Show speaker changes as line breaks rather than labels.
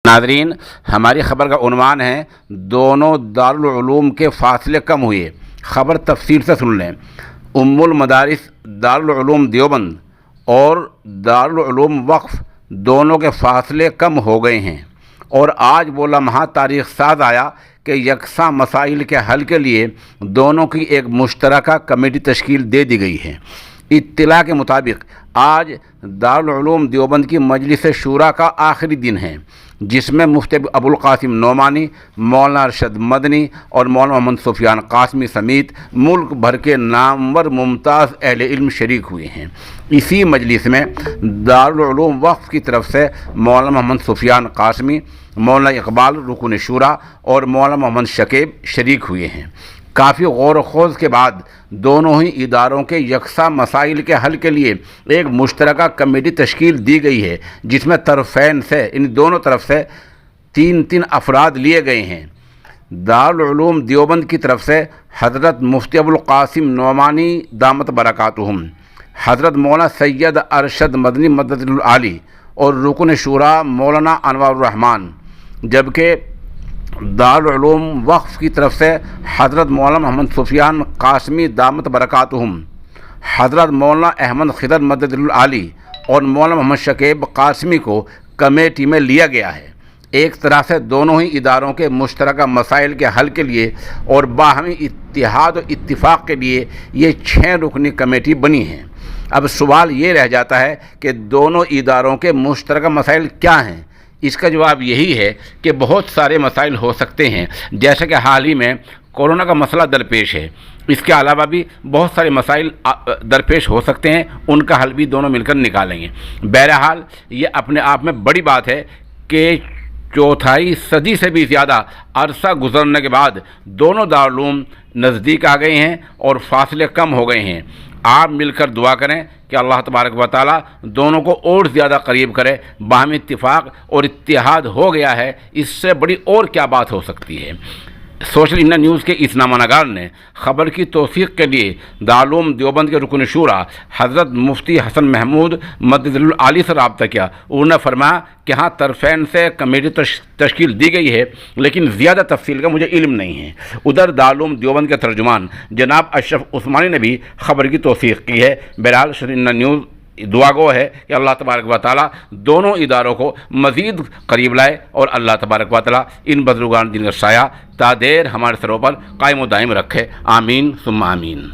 ناظرین، ہماری خبر کا عنوان ہے دونوں دارالعلوم کے فاصلے کم ہوئے۔ خبر تفصیل سے سن لیں۔ ام المدارس دارالعلوم دیوبند اور دارالعلوم وقف دونوں کے فاصلے کم ہو گئے ہیں، اور آج وہ لمحہ تاریخ ساز آیا کہ یکساں مسائل کے حل کے لیے دونوں کی ایک مشترکہ کمیٹی تشکیل دے دی گئی ہے۔ اطلاع کے مطابق آج دارالعلوم دیوبند کی مجلس شورا کا آخری دن ہے، جس میں مفتی ابوالقاسم نعمانی، مولانا ارشد مدنی اور مولانا محمد سفیان قاسمی سمیت ملک بھر کے نامور ممتاز اہل علم شریک ہوئے ہیں۔ اسی مجلس میں دارالعلوم وقف کی طرف سے مولانا محمد سفیان قاسمی، مولانا اقبال رکن شورا اور مولانا محمد شکیب شریک ہوئے ہیں۔ کافی غور و خوض کے بعد دونوں ہی اداروں کے یکساں مسائل کے حل کے لیے ایک مشترکہ کمیٹی تشکیل دی گئی ہے، جس میں طرفین سے ان دونوں طرف سے تین افراد لیے گئے ہیں۔ دارالعلوم دیوبند کی طرف سے حضرت مفتی ابوالقاسم نعمانی دامت برکاتہم، حضرت مولانا سید ارشد مدنی مدد العالی اور رکن شورا مولانا انوار الرحمان، جبکہ دارالعلوم وقف کی طرف سے حضرت مولانا محمد سفیان قاسمی دامت برکاتہم، حضرت مولانا احمد خضر مدد العالی اور مولانا محمد شکیب قاسمی کو کمیٹی میں لیا گیا ہے۔ ایک طرح سے دونوں ہی اداروں کے مشترکہ مسائل کے حل کے لیے اور باہمی اتحاد و اتفاق کے لیے یہ 6 رکنی کمیٹی بنی ہے۔ اب سوال یہ رہ جاتا ہے کہ دونوں اداروں کے مشترکہ مسائل کیا ہیں؟ اس کا جواب یہی ہے کہ بہت سارے مسائل ہو سکتے ہیں، جیسا کہ حال ہی میں کورونا کا مسئلہ درپیش ہے۔ اس کے علاوہ بھی بہت سارے مسائل درپیش ہو سکتے ہیں، ان کا حل بھی دونوں مل کر نکالیں گے۔ بہرحال یہ اپنے آپ میں بڑی بات ہے کہ چوتھائی صدی سے بھی زیادہ عرصہ گزرنے کے بعد دونوں دارالعلوم نزدیک آ گئے ہیں اور فاصلے کم ہو گئے ہیں۔ آپ مل کر دعا کریں کہ اللہ تبارک و تعالیٰ دونوں کو اور زیادہ قریب کرے۔ باہمی اتفاق اور اتحاد ہو گیا ہے، اس سے بڑی اور کیا بات ہو سکتی ہے۔ سوشل انڈیا نیوز کے اس نامہ نگار نے خبر کی توثیق کے لیے دارالعلوم دیوبند کے رکن شورا حضرت مفتی حسن محمود مدد العالی سے رابطہ کیا۔ انہوں نے فرمایا کہ ہاں طرفین سے کمیٹی تشکیل دی گئی ہے، لیکن زیادہ تفصیل کا مجھے علم نہیں ہے۔ ادھر دارالعلوم دیوبند کے ترجمان جناب اشرف عثمانی نے بھی خبر کی توثیق کی ہے۔ بہرحال سوشل انڈیا نیوز دعا گو ہے کہ اللہ تبارک و تعالیٰ دونوں اداروں کو مزید قریب لائے، اور اللہ تبارک و تعالیٰ ان بزرگان دین کا سایہ تا دیر ہمارے سروں پر قائم و دائم رکھے۔ آمین ثم آمین۔